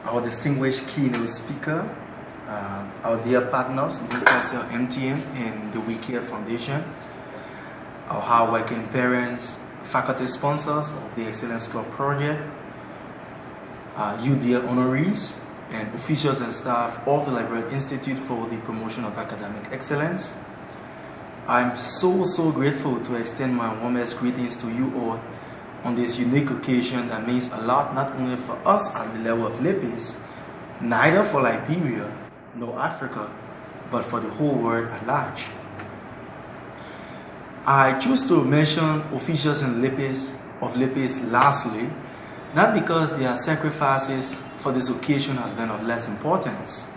our distinguished keynote speaker, our dear partners, Mr. MTN and the We Care Foundation, our hardworking parents, faculty sponsors of the Excellence Club project, you dear honorees, and officials and staff of the Library Institute for the Promotion of Academic Excellence. I'm so grateful to extend my warmest greetings to you all on this unique occasion that means a lot not only for us at the level of Lipace, neither for Liberia nor Africa, but for the whole world at large. I choose to mention officials in Lipace lastly, not because their sacrifices for this occasion has been of less importance,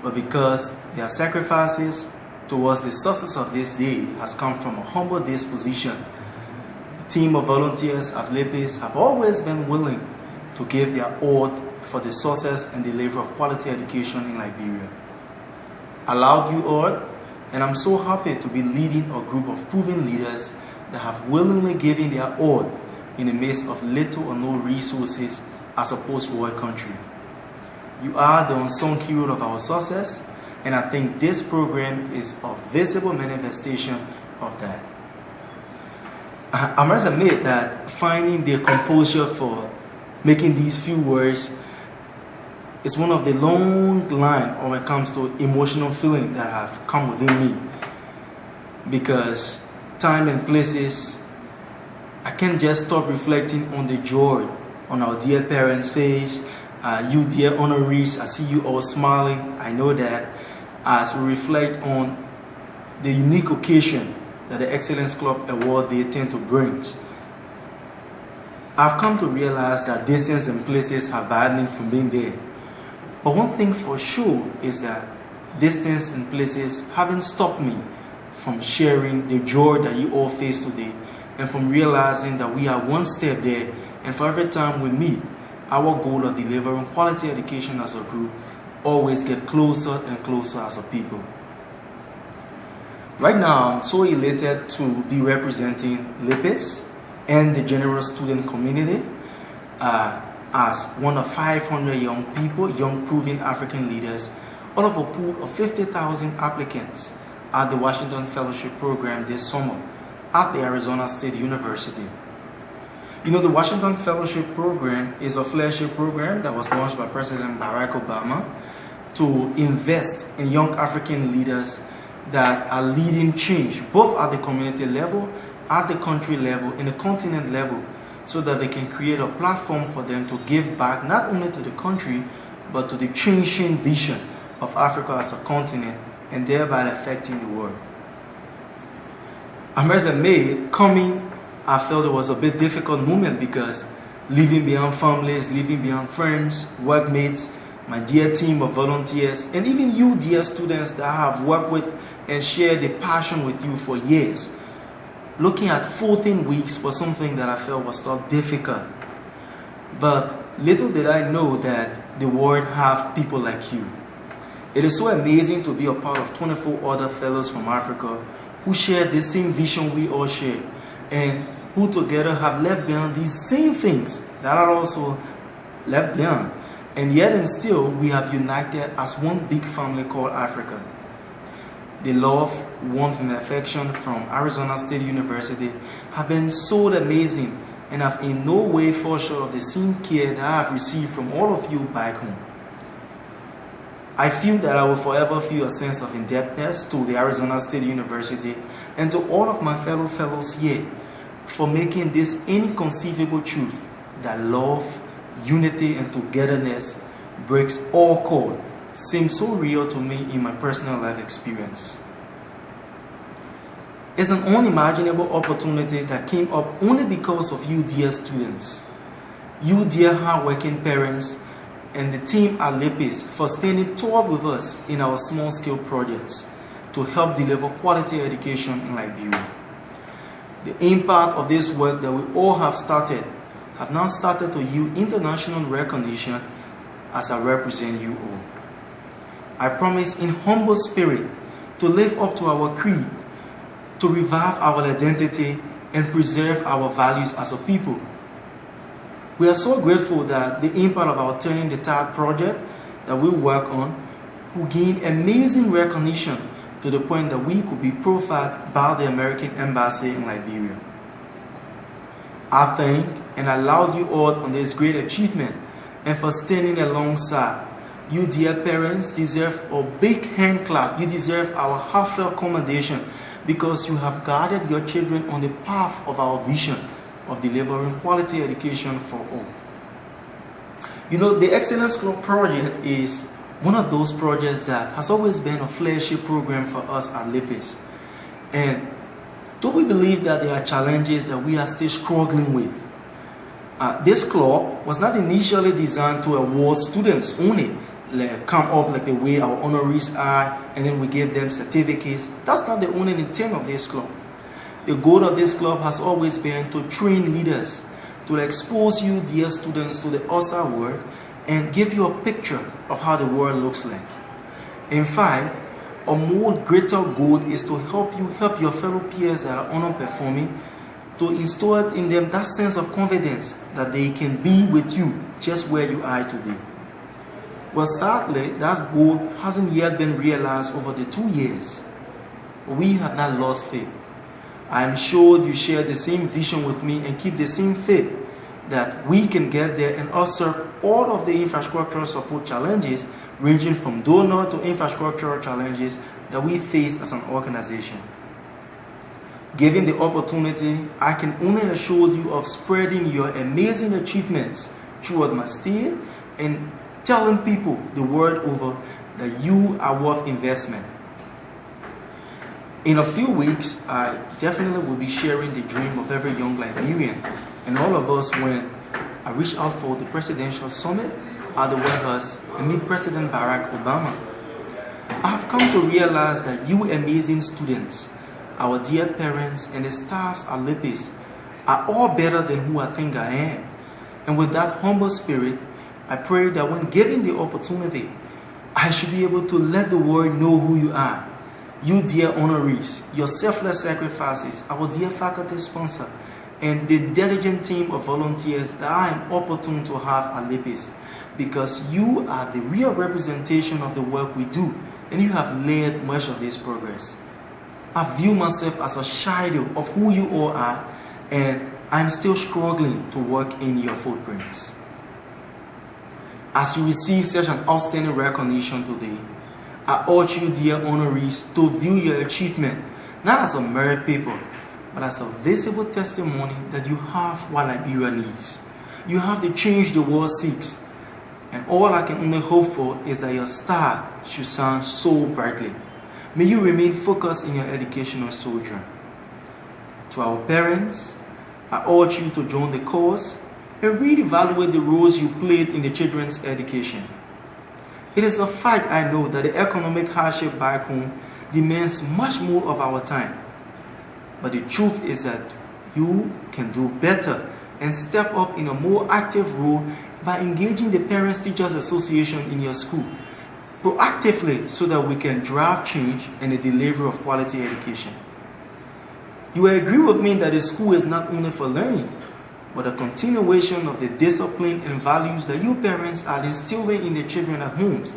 but because their sacrifices towards the success of this day has come from a humble disposition. The team of volunteers at Lipace have always been willing to give their all for the success and delivery of quality education in Liberia. I love you all, and I'm so happy to be leading a group of proven leaders that have willingly given their all in the midst of little or no resources as a post-war country. You are the unsung hero of our success, and I think this program is a visible manifestation of that. I must admit that finding the composure for making these few words is one of the long line when it comes to emotional feeling that have come within me, because time and places I can't just stop reflecting on the joy on our dear parents' face. You dear honorees, I see you all smiling. I know that as we reflect on the unique occasion that the Excellence Club Award they tend to bring. I've come to realize that distance and places have barred me from being there. But one thing for sure is that distance and places haven't stopped me from sharing the joy that you all face today, and from realizing that we are one step there, and for every time we meet, our goal of delivering quality education as a group always get closer and closer as a people. Right now, I'm so elated to be representing Lipace and the general student community as one of 500 young people, young proven African leaders, out of a pool of 50,000 applicants at the Washington Fellowship Program this summer at the Arizona State University. You know, the Washington Fellowship Program is a flagship program that was launched by President Barack Obama to invest in young African leaders that are leading change, both at the community level, at the country level, and the continent level, so that they can create a platform for them to give back not only to the country, but to the changing vision of Africa as a continent, and thereby affecting the world. I must admit, I felt it was a bit difficult moment, because leaving behind families, leaving behind friends, workmates, my dear team of volunteers, and even you dear students that I have worked with and shared the passion with you for years. Looking at 14 weeks was something that I felt was so difficult. But little did I know that the world have people like you. It is so amazing to be a part of 24 other fellows from Africa who share the same vision we all share, and who together have left behind these same things that are also left behind. And yet and still, we have united as one big family called Africa. The love, warmth, and affection from Arizona State University have been so amazing, and have in no way fall short of the same care that I have received from all of you back home. I feel that I will forever feel a sense of indebtedness to the Arizona State University and to all of my fellow fellows here for making this inconceivable truth that love, unity, and togetherness breaks all code seem so real to me in my personal life experience. It's an unimaginable opportunity that came up only because of you dear students, you dear hardworking parents, and the team at Lipace for standing tall with us in our small-scale projects to help deliver quality education in Liberia. The impact of this work that we all have now started to yield international recognition as I represent you all. I promise in humble spirit to live up to our creed, to revive our identity and preserve our values as a people. We are so grateful that the impact of our Turning the Tide project that we work on will gain amazing recognition to the point that we could be profiled by the American Embassy in Liberia. I thank and I laud you all on this great achievement and for standing alongside. You dear parents deserve a big hand clap. You deserve our heartfelt commendation because you have guided your children on the path of our vision of delivering quality education for all. You know, the Excellence Club project is one of those projects that has always been a flagship program for us at Lipace. And do we believe that there are challenges that we are still struggling with? This club was not initially designed to award students only, like come up like the way our honorees are, and then we give them certificates. That's not the only intent of this club. The goal of this club has always been to train leaders, to expose you, dear students, to the outside world and give you a picture of how the world looks like. In fact, a more greater goal is to help your fellow peers that are underperforming, to instill in them that sense of confidence that they can be with you just where you are today. Well, sadly, that goal hasn't yet been realized over the 2 years. We have not lost faith. I am sure you share the same vision with me and keep the same faith that we can get there and also all of the infrastructural support challenges ranging from donor to infrastructural challenges that we face as an organization. Given the opportunity, I can only assure you of spreading your amazing achievements throughout my state and telling people the world over that you are worth investment. In a few weeks, I definitely will be sharing the dream of every young Liberian and all of us when I reach out for the presidential summit at the White House and meet President Barack Obama. I have come to realize that you amazing students, our dear parents and the staffs at Lipace are all better than who I think I am. And with that humble spirit, I pray that when given the opportunity, I should be able to let the world know who you are. You dear honorees, your selfless sacrifices, our dear faculty sponsor, and the diligent team of volunteers that I am opportune to have at Lipace, because you are the real representation of the work we do, and you have led much of this progress. I view myself as a shadow of who you all are, and I'm still struggling to work in your footprints. As you receive such an outstanding recognition today, I urge you, dear honorees, to view your achievement not as a merit paper, but as a visible testimony that you have what Liberia needs. You have the change the world seeks. And all I can only hope for is that your star should shine so brightly. May you remain focused in your educational sojourn. To our parents, I urge you to join the cause and reevaluate the roles you played in the children's education. It is a fact I know that the economic hardship back home demands much more of our time. But the truth is that you can do better and step up in a more active role by engaging the Parents Teachers Association in your school proactively so that we can drive change and the delivery of quality education. You will agree with me that the school is not only for learning, but a continuation of the discipline and values that you parents are instilling in the children at homes,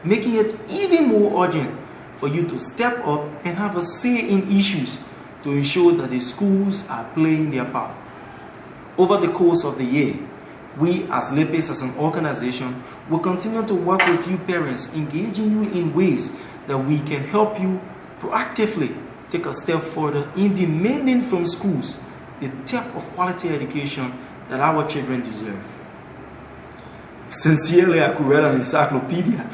making it even more urgent for you to step up and have a say in issues to ensure that the schools are playing their part. Over the course of the year, we as Lipace as an organization will continue to work with you parents, engaging you in ways that we can help you proactively take a step further in demanding from schools the type of quality education that our children deserve. Sincerely, I could write an encyclopedia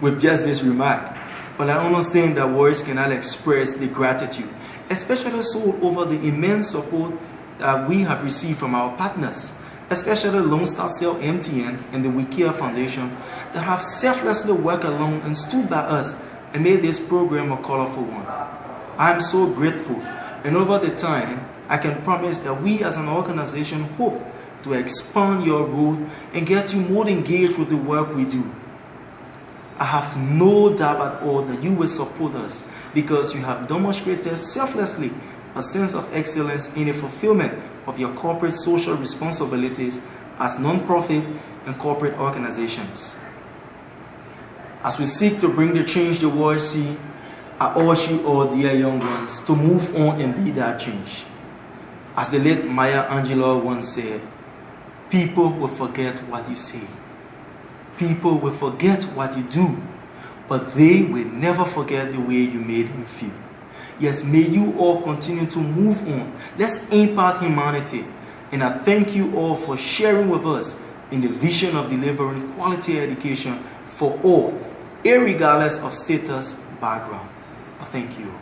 with just this remark, but I understand that words cannot express the gratitude, especially so over the immense support that we have received from our partners, especially Lone Star Cell MTN and the We Care Foundation that have selflessly worked along and stood by us and made this program a colorful one. I am so grateful, and over the time, I can promise that we as an organization hope to expand your role and get you more engaged with the work we do. I have no doubt at all that you will support us because you have demonstrated selflessly a sense of excellence in the fulfillment of your corporate social responsibilities as non-profit and corporate organizations. As we seek to bring the change the world see, I urge you all, dear young ones, to move on and be that change. As the late Maya Angelou once said, people will forget what you say. People will forget what you do, but they will never forget the way you made them feel. Yes, may you all continue to move on. Let's impact humanity. And I thank you all for sharing with us in the vision of delivering quality education for all, irregardless of status, background. I thank you.